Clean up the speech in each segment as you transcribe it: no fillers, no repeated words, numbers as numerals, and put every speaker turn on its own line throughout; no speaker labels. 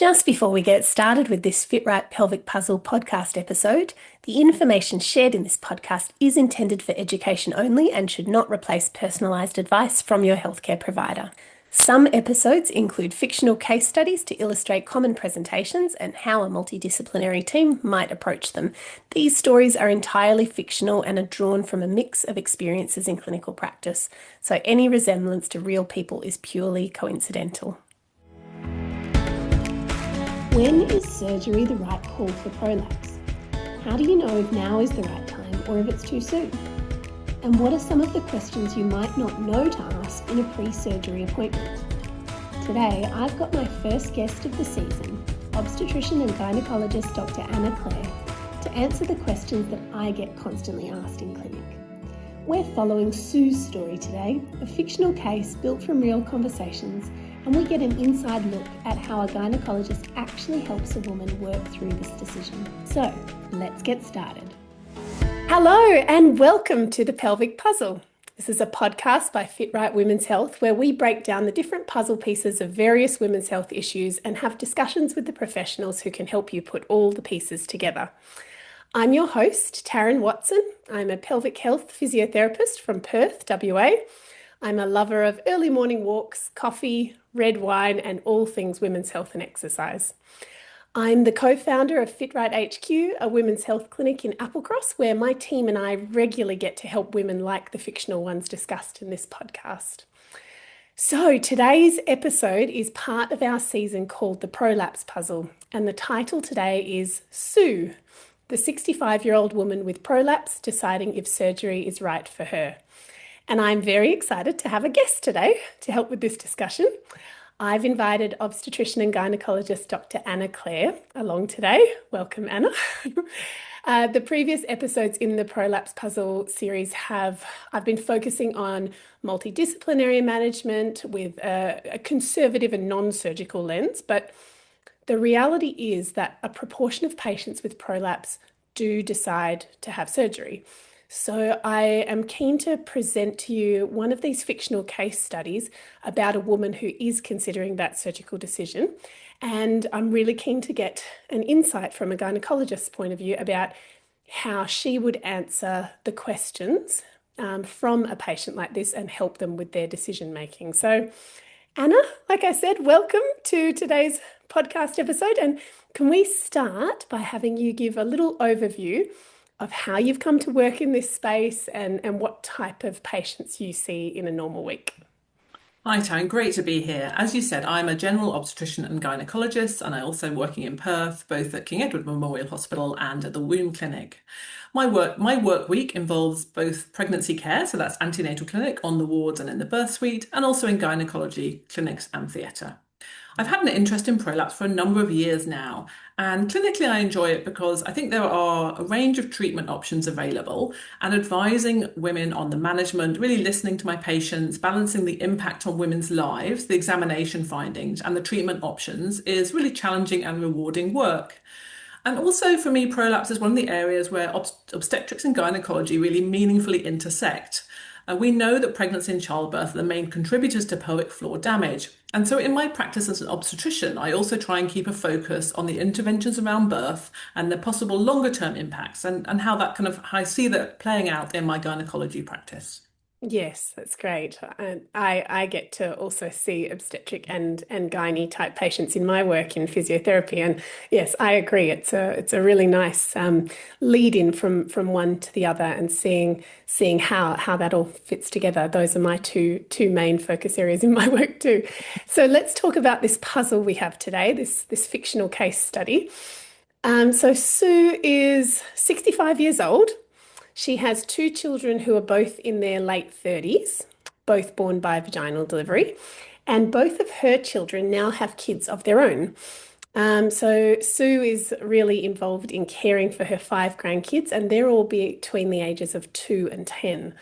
Just before we get started with this Fit Right Pelvic Puzzle podcast episode, the information shared in this podcast is intended for education only and should not replace personalised advice from your healthcare provider. Some episodes include fictional case studies to illustrate common presentations and how a multidisciplinary team might approach them. These stories are entirely fictional and are drawn from a mix of experiences in clinical practice, so any resemblance to real people is purely coincidental. When is surgery the right call for prolapse? How do you know if now is the right time or if it's too soon? And what are some of the questions you might not know to ask in a pre-surgery appointment? Today, I've got my first guest of the season, obstetrician and gynaecologist Dr. Clare, to answer the questions that I get constantly asked in clinic. We're following Sue's story today, a fictional case built from real conversations, and we get an inside look at how a gynaecologist actually helps a woman work through this decision. So, let's get started. Hello and welcome to the Pelvic Puzzle. This is a podcast by Fit Right Women's Health where we break down the different puzzle pieces of various women's health issues and have discussions with the professionals who can help you put all the pieces together. I'm your host, Taryn Watson. I'm a pelvic health physiotherapist from Perth, WA. I'm a lover of early morning walks, coffee, red wine, and all things women's health and exercise. I'm the co-founder of Fit Right HQ, a women's health clinic in Applecross, where my team and I regularly get to help women like the fictional ones discussed in this podcast. So today's episode is part of our season called the Prolapse Puzzle, and the title today is Sue, the 65-year-old woman with prolapse deciding if surgery is right for her. And I'm very excited to have a guest today to help with this discussion. I've invited obstetrician and gynaecologist Dr. Clare along today. Welcome, Anna. The previous episodes in the Prolapse Puzzle series I've been focusing on multidisciplinary management with a conservative and non-surgical lens, but the reality is that a proportion of patients with prolapse do decide to have surgery. So I am keen to present to you one of these fictional case studies about a woman who is considering that surgical decision. And I'm really keen to get an insight from a gynaecologist's point of view about how she would answer the questions from a patient like this and help them with their decision making. So Anna, like I said, welcome to today's podcast episode. And can we start by having you give a little overview of how you've come to work in this space and what type of patients you see in a normal week?
Hi, Taryn. Great to be here. As you said, I'm a general obstetrician and gynaecologist, and I'm also working in Perth, both at King Edward Memorial Hospital and at the Womb Clinic. My work week involves both pregnancy care, so that's antenatal clinic on the wards and in the birth suite, and also in gynaecology clinics and theatre. I've had an interest in prolapse for a number of years now, and clinically I enjoy it because I think there are a range of treatment options available, and advising women on the management, really listening to my patients, balancing the impact on women's lives, the examination findings and the treatment options is really challenging and rewarding work. And also for me, prolapse is one of the areas where obstetrics and gynecology really meaningfully intersect. We know that pregnancy and childbirth are the main contributors to pelvic floor damage. And so in my practice as an obstetrician, I also try and keep a focus on the interventions around birth and the possible longer term impacts and how that I see that playing out in my gynecology practice.
Yes, that's great. And I get to also see obstetric and gynae type patients in my work in physiotherapy. And yes, I agree. It's a really nice lead in from one to the other and seeing how that all fits together. Those are my two main focus areas in my work too. So let's talk about this puzzle we have today, this fictional case study. So Sue is 65 years old. She has two children who are both in their late 30s, both born by vaginal delivery, and both of her children now have kids of their own. So Sue is really involved in caring for her 5 grandkids, and they're all between the ages of 2 and 10.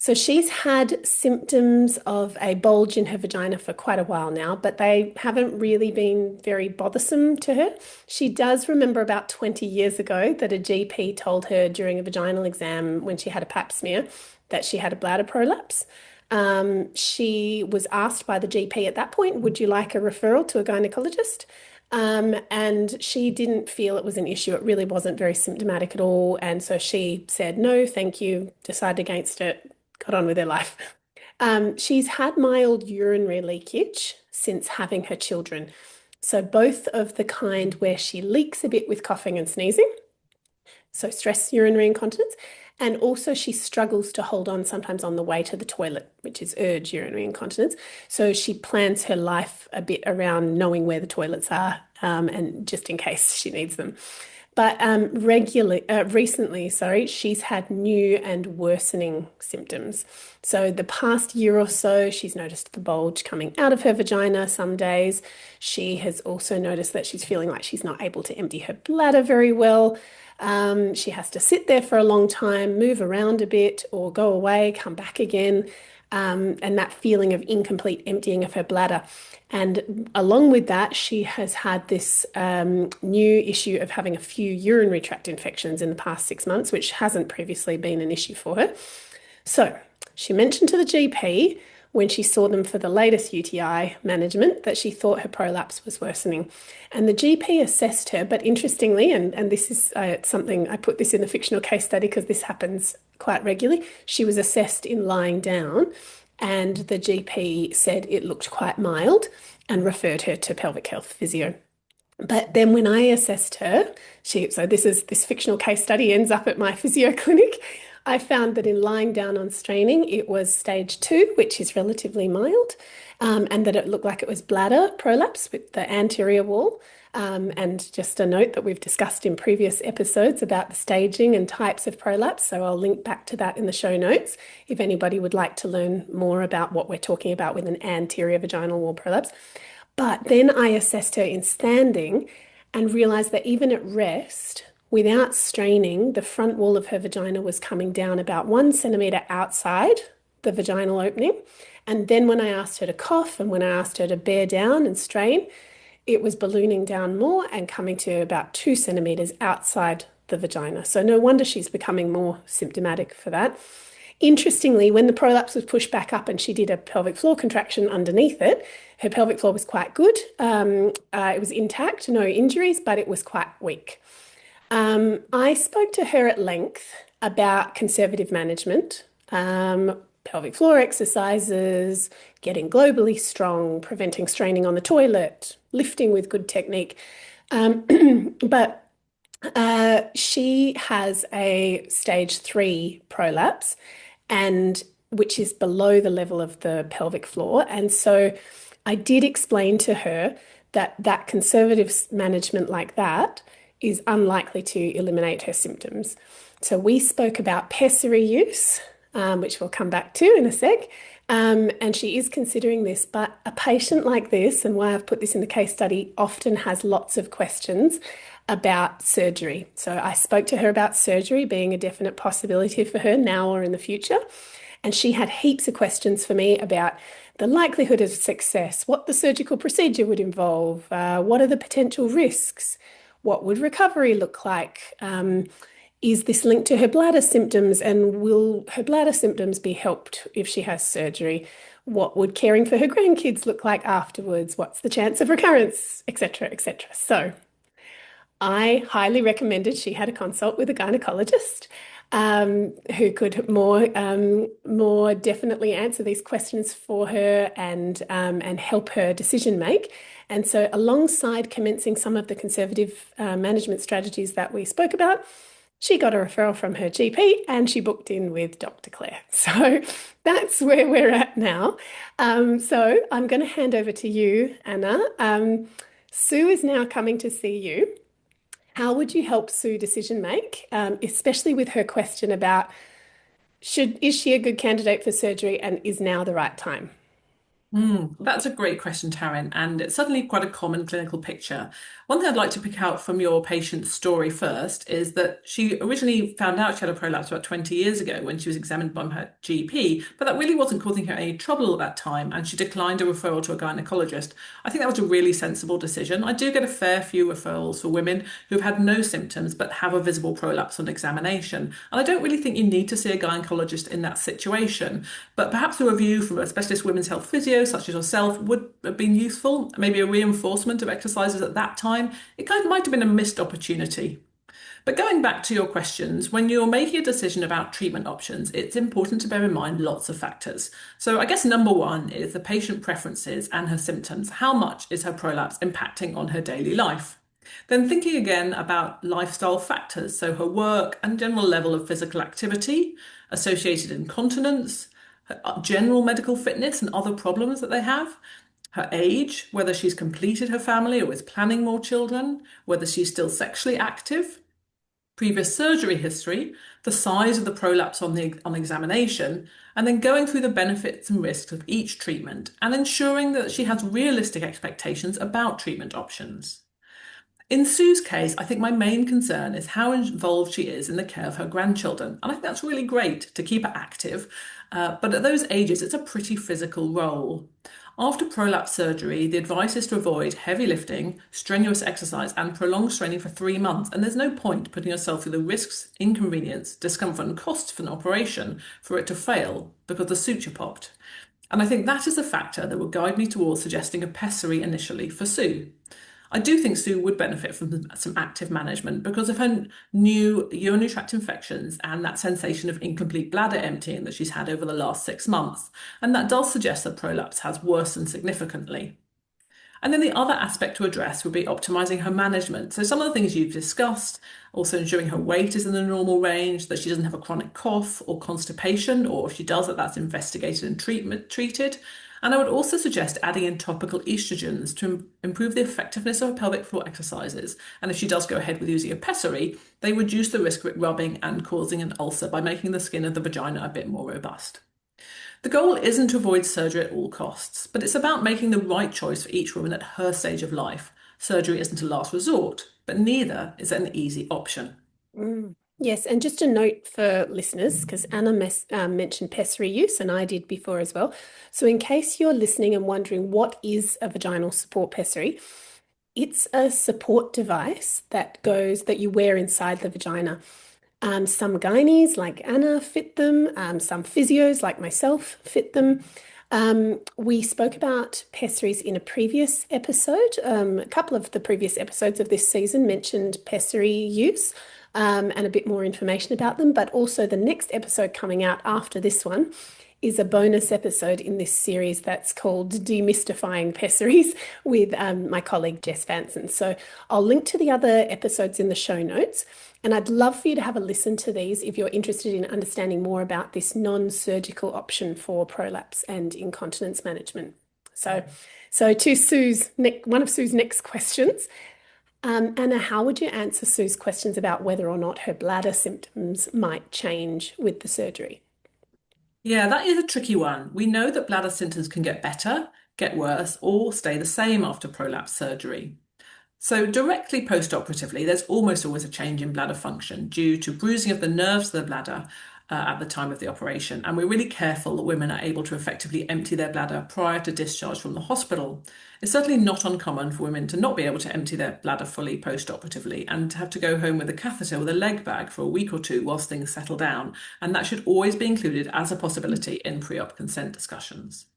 So she's had symptoms of a bulge in her vagina for quite a while now, but they haven't really been very bothersome to her. She does remember about 20 years ago that a GP told her during a vaginal exam when she had a pap smear that she had a bladder prolapse. She was asked by the GP at that point, would you like a referral to a gynecologist?
And she didn't feel it was an issue. It really wasn't very symptomatic at all. And so she said, no, thank you, decided against it, got on with her life. She's had mild urinary leakage since having her children. So both of the kind where she leaks a bit with coughing and sneezing, so stress urinary incontinence, and also she struggles to hold on sometimes on the way to the toilet, which is urge urinary incontinence. So she plans her life a bit around knowing where the toilets are, and just in case she needs them. But recently, she's had new and worsening symptoms. So the past year or so, she's noticed the bulge coming out of her vagina some days. She has also noticed that she's feeling like she's not able to empty her bladder very well. She has to sit there for a long time, move around a bit, or go away, come back again, and that feeling of incomplete emptying of her bladder. And along with that, she has had this new issue of having a few urinary tract infections in the past 6 months, which hasn't previously been an issue for her. So she mentioned to the GP when she saw them for the latest UTI management that she thought her prolapse was worsening. And the GP assessed her, but interestingly, and this is something, I put this in the fictional case study because this happens quite regularly, she was assessed in lying down, and the GP said it looked quite mild and referred her to pelvic health physio. But then when I assessed her, so this fictional case study ends up at my physio clinic. I found that in lying down on straining, it was stage 2, which is relatively mild, and that it looked like it was bladder prolapse with the anterior wall. And just a note that we've discussed in previous episodes about the staging and types of prolapse. So I'll link back to that in the show notes if anybody would like to learn more about what we're talking about with an anterior vaginal wall prolapse. But then I assessed her in standing and realized that even at rest, without straining, the front wall of her vagina was coming down about 1 centimeter outside the vaginal opening. And then when I asked her to cough and when I asked her to bear down and strain, it was ballooning down more and coming to about 2 centimeters outside the vagina. So no wonder she's becoming more symptomatic for that. Interestingly, when the prolapse was pushed back up and she did a pelvic floor contraction underneath it, her pelvic floor was quite good. It was intact, no injuries, but it was quite weak. I spoke to her at length about conservative management, pelvic floor exercises, getting globally strong, preventing straining on the toilet, lifting with good technique. But she has a stage 3 prolapse, and which is below the level of the pelvic floor. And so I did explain to her that conservative management like that is unlikely to eliminate her symptoms. So we spoke about pessary use, which we'll come back to in a sec. And she is considering this, but a patient like this, and why I've put this in the case study, often has lots of questions about surgery. So I spoke to her about surgery being a definite possibility for her now or in the future. And she had heaps of questions for me about the likelihood of success, what the surgical procedure would involve, what are the potential risks, what would recovery look like, is this linked to her bladder symptoms, and will her bladder symptoms be helped if she has surgery? What would caring for her grandkids look like afterwards? What's the chance of recurrence, etc., etc. So I highly recommended she had a consult with a gynaecologist who could more definitely answer these questions for her and help her decision make. And so alongside commencing some of the conservative management strategies that we spoke about, she got a referral from her GP and she booked in with Dr. Clare. So that's where we're at now. So I'm going to hand over to you, Anna. Sue is now coming to see you. How would you help Sue decision make, especially with her question about is she a good candidate for surgery and is now the right time?
That's a great question, Taryn, and it's certainly quite a common clinical picture. One thing I'd like to pick out from your patient's story first is that she originally found out she had a prolapse about 20 years ago when she was examined by her GP, but that really wasn't causing her any trouble at that time, and she declined a referral to a gynecologist. I think that was a really sensible decision. I do get a fair few referrals for women who've had no symptoms but have a visible prolapse on examination, and I don't really think you need to see a gynecologist in that situation, but perhaps a review from a specialist women's health physio physio, such as yourself, would have been useful. Maybe a reinforcement of exercises at that time. It kind of might have been a missed opportunity. But going back to your questions, when you're making a decision about treatment options, it's important to bear in mind lots of factors. So I guess number one is the patient preferences and her symptoms. How much is her prolapse impacting on her daily life? Then thinking again about lifestyle factors, so her work and general level of physical activity, associated incontinence, her general medical fitness and other problems that they have, her age, whether she's completed her family or is planning more children, whether she's still sexually active, previous surgery history, the size of the prolapse on examination, and then going through the benefits and risks of each treatment and ensuring that she has realistic expectations about treatment options. In Sue's case, I think my main concern is how involved she is in the care of her grandchildren. And I think that's really great to keep her active, but at those ages, it's a pretty physical role. After prolapse surgery, the advice is to avoid heavy lifting, strenuous exercise, and prolonged straining for 3 months. And there's no point putting yourself through the risks, inconvenience, discomfort, and costs of an operation for it to fail because the suture popped. And I think that is a factor that would guide me towards suggesting a pessary initially for Sue. I do think Sue would benefit from some active management because of her new urinary tract infections and that sensation of incomplete bladder emptying that she's had over the last 6 months. And that does suggest that prolapse has worsened significantly. And then the other aspect to address would be optimizing her management. So some of the things you've discussed, also ensuring her weight is in the normal range, that she doesn't have a chronic cough or constipation, or if she does, that's investigated and treated. And I would also suggest adding in topical estrogens to improve the effectiveness of her pelvic floor exercises. And if she does go ahead with using a pessary, they reduce the risk of it rubbing and causing an ulcer by making the skin of the vagina a bit more robust. The goal isn't to avoid surgery at all costs, but it's about making the right choice for each woman at her stage of life. Surgery isn't a last resort, but neither is an easy option.
Yes, and just a note for listeners, because Anna mentioned pessary use, and I did before as well. So in case you're listening and wondering what is a vaginal support pessary, it's a support device that you wear inside the vagina. Some gynaes like Anna fit them, some physios like myself fit them. We spoke about pessaries in a previous episode. A couple of the previous episodes of this season mentioned pessary use. And a bit more information about them, but also the next episode coming out after this one is a bonus episode in this series that's called Demystifying Pessaries with my colleague Jess Vanson. So I'll link to the other episodes in the show notes, and I'd love for you to have a listen to these if you're interested in understanding more about this non-surgical option for prolapse and incontinence management. So to one of Sue's next questions. Anna, how would you answer Sue's questions about whether or not her bladder symptoms might change with the surgery?
Yeah, that is a tricky one. We know that bladder symptoms can get better, get worse, or stay the same after prolapse surgery. So directly post-operatively, there's almost always a change in bladder function due to bruising of the nerves of the bladder at the time of the operation. And we're really careful that women are able to effectively empty their bladder prior to discharge from the hospital. It's certainly not uncommon for women to not be able to empty their bladder fully post-operatively and to have to go home with a catheter with a leg bag for a week or two whilst things settle down. And that should always be included as a possibility in pre-op consent discussions.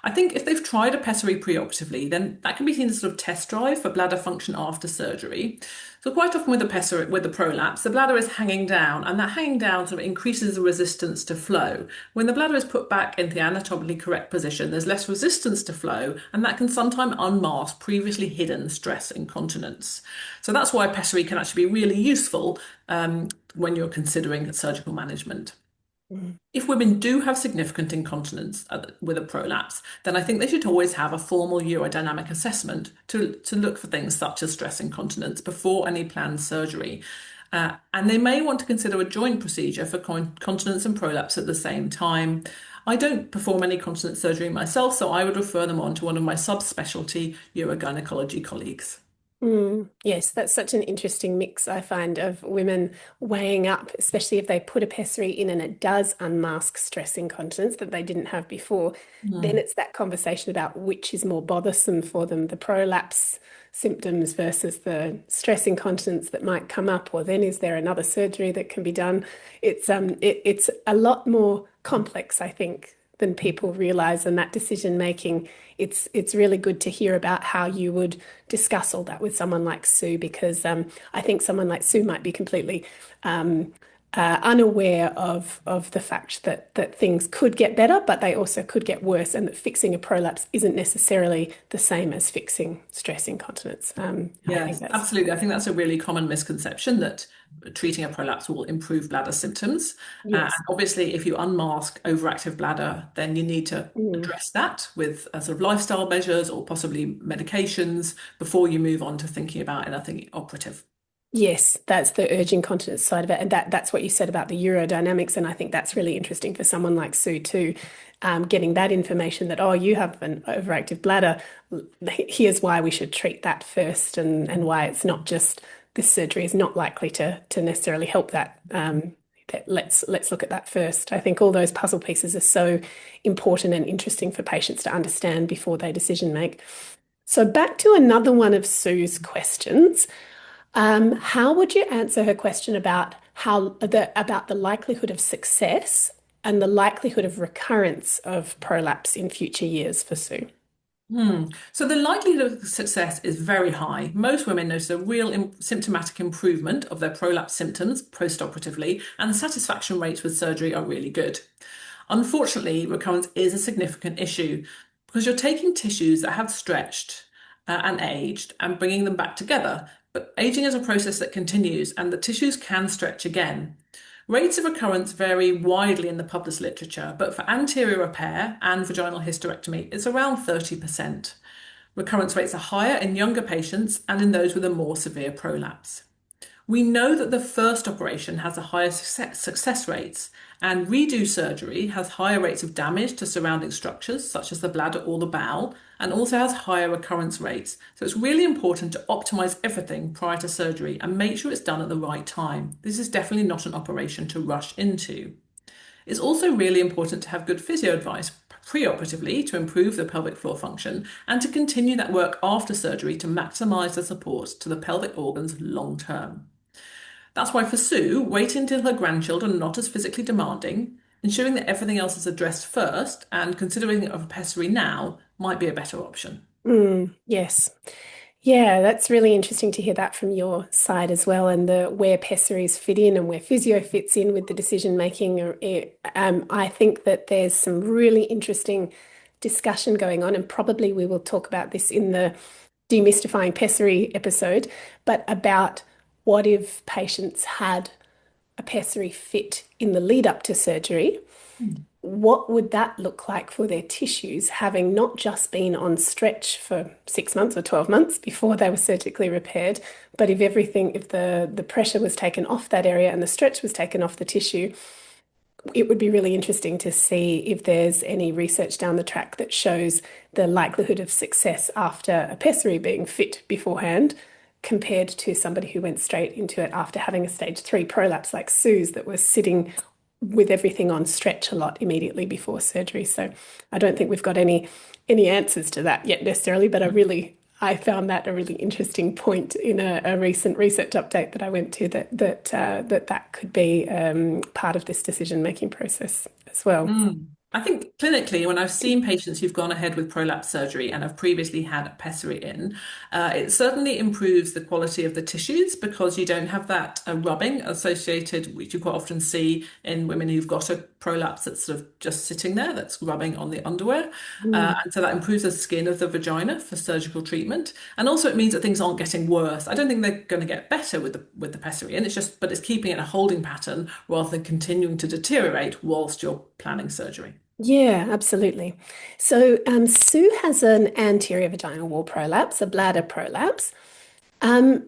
I think if they've tried a pessary preoperatively, then that can be seen as a sort of test drive for bladder function after surgery. So quite often with the prolapse, the bladder is hanging down, and that hanging down sort of increases the resistance to flow. When the bladder is put back into the anatomically correct position, there's less resistance to flow, and that can sometimes unmask previously hidden stress incontinence. So that's why a pessary can actually be really useful when you're considering surgical management. If women do have significant incontinence with a prolapse, then I think they should always have a formal urodynamic assessment to look for things such as stress incontinence before any planned surgery. And they may want to consider a joint procedure for continence and prolapse at the same time. I don't perform any continence surgery myself, so I would refer them on to one of my subspecialty urogynecology colleagues.
Yes, that's such an interesting mix, I find, of women weighing up, especially if they put a pessary in and it does unmask stress incontinence that they didn't have before. Then it's that conversation about which is more bothersome for them, the prolapse symptoms versus the stress incontinence that might come up, or then is there another surgery that can be done? It's a lot more complex, I think, than people realize, and that decision making, it's really good to hear about how you would discuss all that with someone like Sue, because I think someone like Sue might be completely unaware of the fact that things could get better, but they also could get worse, and that fixing a prolapse isn't necessarily the same as fixing stress incontinence.
Yes, absolutely. I think that's a really common misconception that treating a prolapse will improve bladder symptoms. And
Yes.
obviously, if you unmask overactive bladder, then you need to address that with sort of lifestyle measures or possibly medications before you move on to thinking about anything operative.
Yes, that's the urge incontinence side of it. And that's what you said about the urodynamics. And I think that's really interesting for someone like Sue too, getting that information that, oh, you have an overactive bladder. Here's why we should treat that first, and why it's not just this surgery is not likely to necessarily help that. Let's look at that first. I think all those puzzle pieces are so important and interesting for patients to understand before they decision make. So back to another one of Sue's questions. How would you answer her question about about the likelihood of success and the likelihood of recurrence of prolapse in future years for Sue?
So the likelihood of success is very high. Most women notice a real symptomatic improvement of their prolapse symptoms post-operatively, and the satisfaction rates with surgery are really good. Unfortunately, recurrence is a significant issue because you're taking tissues that have stretched and aged and bringing them back together. But aging is a process that continues, and the tissues can stretch again. Rates of recurrence vary widely in the published literature, but for anterior repair and vaginal hysterectomy, it's around 30%. Recurrence rates are higher in younger patients and in those with a more severe prolapse. We know that the first operation has a higher success rates, and redo surgery has higher rates of damage to surrounding structures, such as the bladder or the bowel, and also has higher recurrence rates. So it's really important to optimize everything prior to surgery and make sure it's done at the right time. This is definitely not an operation to rush into. It's also really important to have good physio advice preoperatively to improve the pelvic floor function and to continue that work after surgery to maximize the support to the pelvic organs long term. That's why for Sue, waiting until her grandchildren are not as physically demanding, ensuring that everything else is addressed first, and considering of a pessary now might be a better option.
Yes. Yeah, that's really interesting to hear that from your side as well, and the where pessaries fit in and where physio fits in with the decision making. I think that there's some really interesting discussion going on, and probably we will talk about this in the demystifying pessary episode, but about what if patients had a pessary fit in the lead up to surgery? What would that look like for their tissues, having not just been on stretch for 6 months or 12 months before they were surgically repaired, but if the pressure was taken off that area and the stretch was taken off the tissue, it would be really interesting to see if there's any research down the track that shows the likelihood of success after a pessary being fit beforehand compared to somebody who went straight into it after having a stage 3 prolapse like Sue's that was sitting with everything on stretch a lot immediately before surgery. So I don't think we've got any answers to that yet necessarily, but I found that a really interesting point in a recent research update that I went to that could be part of this decision-making process as well.
I think clinically, when I've seen patients who've gone ahead with prolapse surgery and have previously had a pessary in, it certainly improves the quality of the tissues because you don't have that rubbing associated, which you quite often see in women who've got a prolapse that's sort of just sitting there, that's rubbing on the underwear. And so that improves the skin of the vagina for surgical treatment. And also it means that things aren't getting worse. I don't think they're going to get better with the pessary in. But it's keeping it in a holding pattern rather than continuing to deteriorate whilst you're planning surgery.
Yeah, absolutely. So Sue has an anterior vaginal wall prolapse, a bladder prolapse. I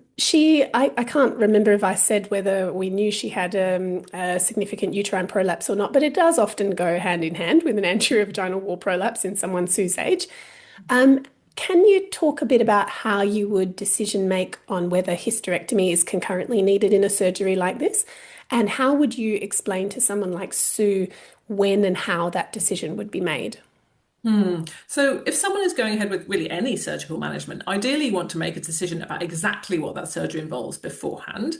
can't remember if I said whether we knew she had a significant uterine prolapse or not, but it does often go hand in hand with an anterior vaginal wall prolapse in someone Sue's age. Can you talk a bit about how you would decision make on whether hysterectomy is concurrently needed in a surgery like this? And how would you explain to someone like Sue when and how that decision would be made?
So if someone is going ahead with really any surgical management, ideally you want to make a decision about exactly what that surgery involves beforehand.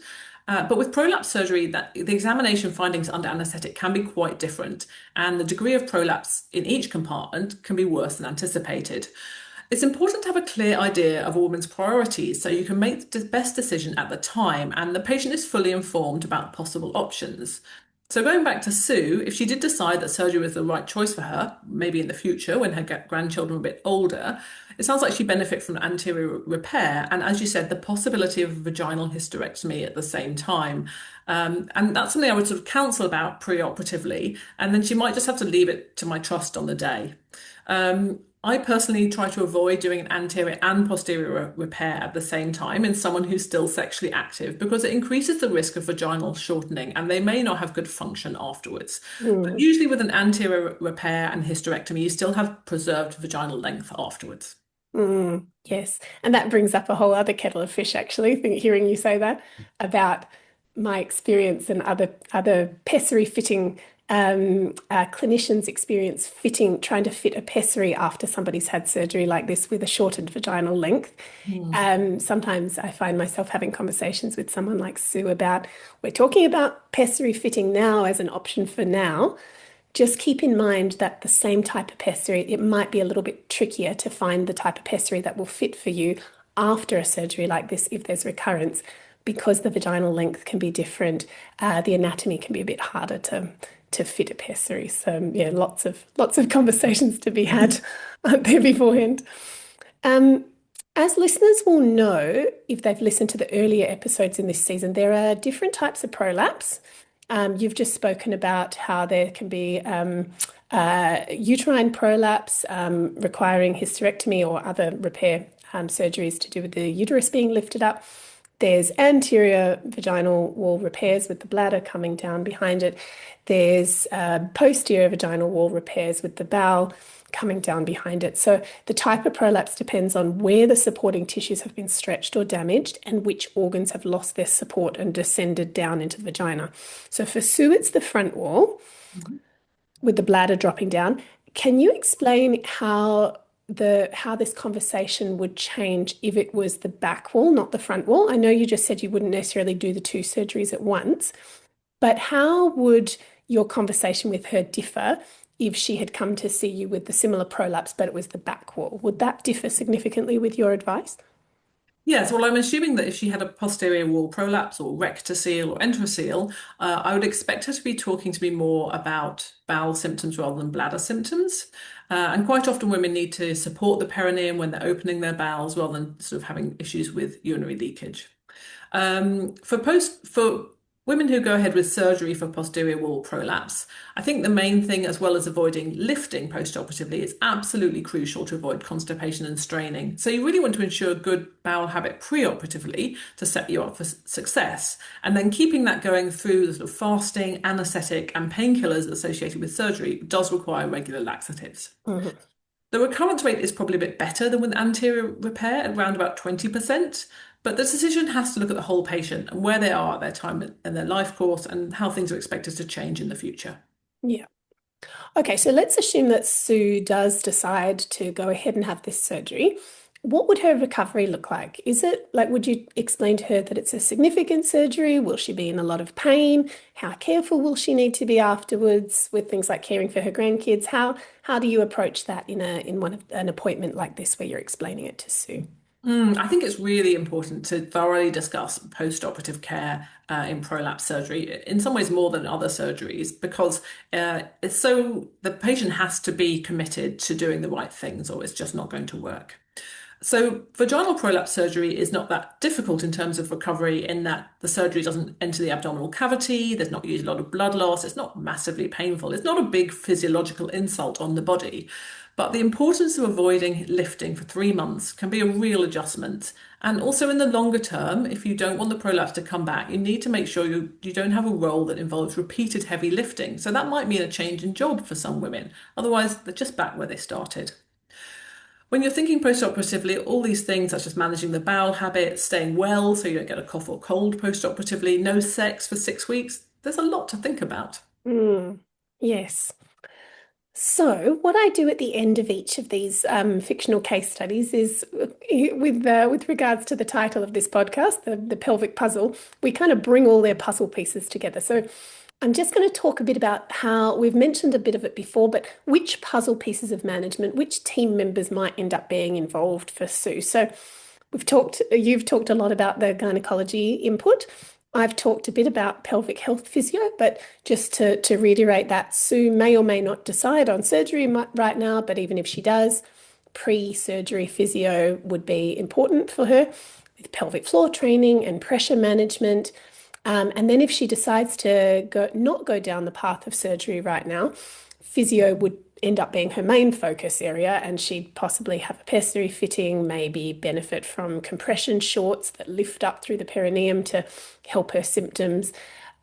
But with prolapse surgery, the examination findings under anaesthetic can be quite different, and the degree of prolapse in each compartment can be worse than anticipated. It's important to have a clear idea of a woman's priorities so you can make the best decision at the time and the patient is fully informed about possible options. So going back to Sue, if she did decide that surgery was the right choice for her, maybe in the future when her grandchildren are a bit older, it sounds like she'd benefit from anterior repair and, as you said, the possibility of a vaginal hysterectomy at the same time. And that's something I would sort of counsel about pre-operatively, and then she might just have to leave it to my trust on the day. I personally try to avoid doing an anterior and posterior repair at the same time in someone who's still sexually active because it increases the risk of vaginal shortening and they may not have good function afterwards. But usually with an anterior repair and hysterectomy, you still have preserved vaginal length afterwards.
Yes, and that brings up a whole other kettle of fish, actually, hearing you say that about my experience and other pessary fitting clinicians' experience trying to fit a pessary after somebody's had surgery like this with a shortened vaginal length. Sometimes I find myself having conversations with someone like Sue about, we're talking about pessary fitting now as an option for now. Just keep in mind that the same type of pessary, it might be a little bit trickier to find the type of pessary that will fit for you after a surgery like this if there's recurrence, because the vaginal length can be different. The anatomy can be a bit harder to fit a pessary. So yeah, lots of conversations to be had there beforehand. As listeners will know, if they've listened to the earlier episodes in this season, there are different types of prolapse. You've just spoken about how there can be uterine prolapse requiring hysterectomy or other repair surgeries to do with the uterus being lifted up. There's anterior vaginal wall repairs with the bladder coming down behind it. There's posterior vaginal wall repairs with the bowel coming down behind it. So the type of prolapse depends on where the supporting tissues have been stretched or damaged and which organs have lost their support and descended down into the vagina. So for Sue, it's the front wall with the bladder dropping down. Can you explain how this conversation would change if it was the back wall, not the front wall? I know you just said you wouldn't necessarily do the two surgeries at once, but how would your conversation with her differ if she had come to see you with the similar prolapse, but it was the back wall? Would that differ significantly with your advice?
Yes, well, I'm assuming that if she had a posterior wall prolapse or rectocele or enterocele, I would expect her to be talking to me more about bowel symptoms rather than bladder symptoms. And quite often women need to support the perineum when they're opening their bowels rather than sort of having issues with urinary leakage. For women who go ahead with surgery for posterior wall prolapse, I think the main thing, as well as avoiding lifting post-operatively, is absolutely crucial to avoid constipation and straining. So you really want to ensure good bowel habit pre-operatively to set you up for success. And then keeping that going through the sort of fasting, anaesthetic and painkillers associated with surgery does require regular laxatives. The recurrence rate is probably a bit better than with anterior repair at around about 20%. But the decision has to look at the whole patient and where they are at their time and their life course and how things are expected to change in the future.
Yeah. Okay, so let's assume that Sue does decide to go ahead and have this surgery. What would her recovery look like? Is it like, would you explain to her that it's a significant surgery? Will she be in a lot of pain? How careful will she need to be afterwards with things like caring for her grandkids? How do you approach that in an appointment like this where you're explaining it to Sue?
I think it's really important to thoroughly discuss post-operative care in prolapse surgery, in some ways more than other surgeries, because the patient has to be committed to doing the right things or it's just not going to work. So vaginal prolapse surgery is not that difficult in terms of recovery in that the surgery doesn't enter the abdominal cavity, there's not usually a lot of blood loss, it's not massively painful, it's not a big physiological insult on the body. But the importance of avoiding lifting for 3 months can be a real adjustment. And also in the longer term, if you don't want the prolapse to come back, you need to make sure you don't have a role that involves repeated heavy lifting. So that might mean a change in job for some women. Otherwise, they're just back where they started. When you're thinking post-operatively, all these things such as managing the bowel habit, staying well so you don't get a cough or cold post-operatively, no sex for 6 weeks, there's a lot to think about.
Yes. So, what I do at the end of each of these fictional case studies is, with regards to the title of this podcast, the pelvic puzzle, we kind of bring all their puzzle pieces together. So, I'm just going to talk a bit about how we've mentioned a bit of it before, but which puzzle pieces of management, which team members might end up being involved for Sue. So, you've talked a lot about the gynecology input. I've talked a bit about pelvic health physio, but just to reiterate that, Sue may or may not decide on surgery right now, but even if she does, pre-surgery physio would be important for her with pelvic floor training and pressure management. And then if she decides to not go down the path of surgery right now, physio would end up being her main focus area, and she'd possibly have a pessary fitting, maybe benefit from compression shorts that lift up through the perineum to help her symptoms.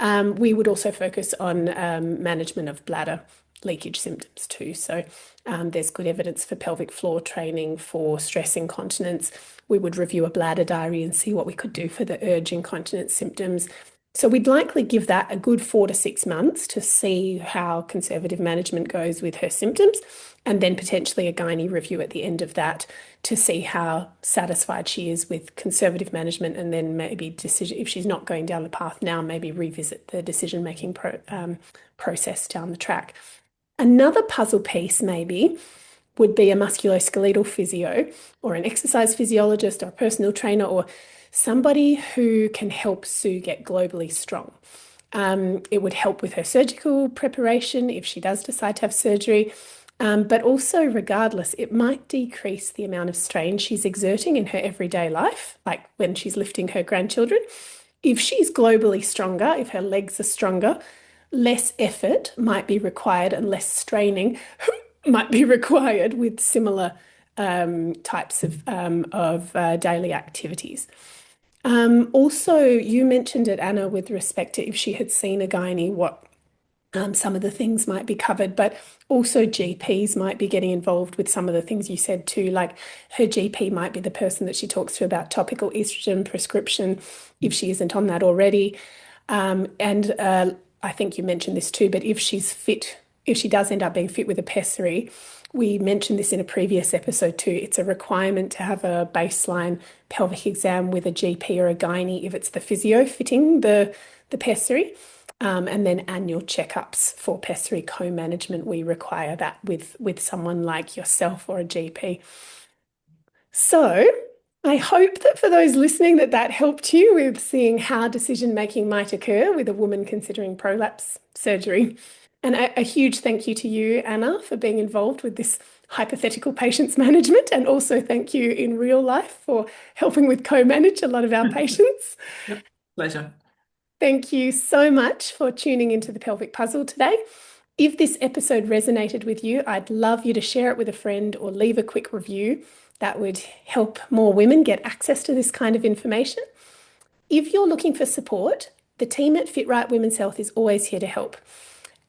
We would also focus on management of bladder leakage symptoms too. So there's good evidence for pelvic floor training for stress incontinence. We would review a bladder diary and see what we could do for the urge incontinence symptoms. So we'd likely give that a good 4 to 6 months to see how conservative management goes with her symptoms, and then potentially a gynae review at the end of that to see how satisfied she is with conservative management, and then maybe if she's not going down the path now, maybe revisit the decision-making process down the track. Another puzzle piece maybe would be a musculoskeletal physio or an exercise physiologist or a personal trainer or somebody who can help Sue get globally strong. It would help with her surgical preparation if she does decide to have surgery, but also regardless, it might decrease the amount of strain she's exerting in her everyday life, like when she's lifting her grandchildren. If she's globally stronger, if her legs are stronger, less effort might be required and less straining might be required with similar types of daily activities. Also, you mentioned it, Anna, with respect to if she had seen a gynae, what some of the things might be covered, but also GPs might be getting involved with some of the things you said too, like her GP might be the person that she talks to about topical estrogen prescription if she isn't on that already. I think you mentioned this too, but if she's fit, if she does end up being fit with a pessary, we mentioned this in a previous episode too. It's a requirement to have a baseline pelvic exam with a GP or a gynae if it's the physio fitting the pessary, and then annual checkups for pessary co-management. We require that with someone like yourself or a GP. So I hope that for those listening that helped you with seeing how decision making might occur with a woman considering prolapse surgery. And a huge thank you to you, Anna, for being involved with this hypothetical patients management, and also thank you in real life for helping with co-manage a lot of our patients.
Yep, pleasure.
Thank you so much for tuning into the Pelvic Puzzle today. If this episode resonated with you, I'd love you to share it with a friend or leave a quick review. That would help more women get access to this kind of information. If you're looking for support, the team at Fit Right Women's Health is always here to help.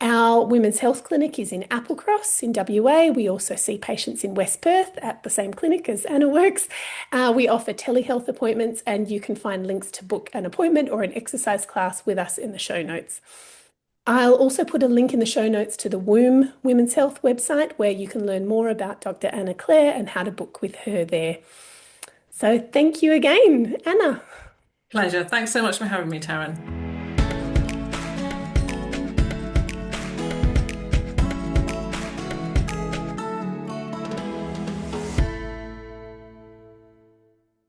Our women's health clinic is in Applecross in WA. We also see patients in West Perth at the same clinic as Anna works. We offer telehealth appointments, and you can find links to book an appointment or an exercise class with us in the show notes. I'll also put a link in the show notes to the Womb Women's Health website where you can learn more about Dr. Anna Clare and how to book with her there. So thank you again, Anna.
Pleasure. Thanks so much for having me, Taryn.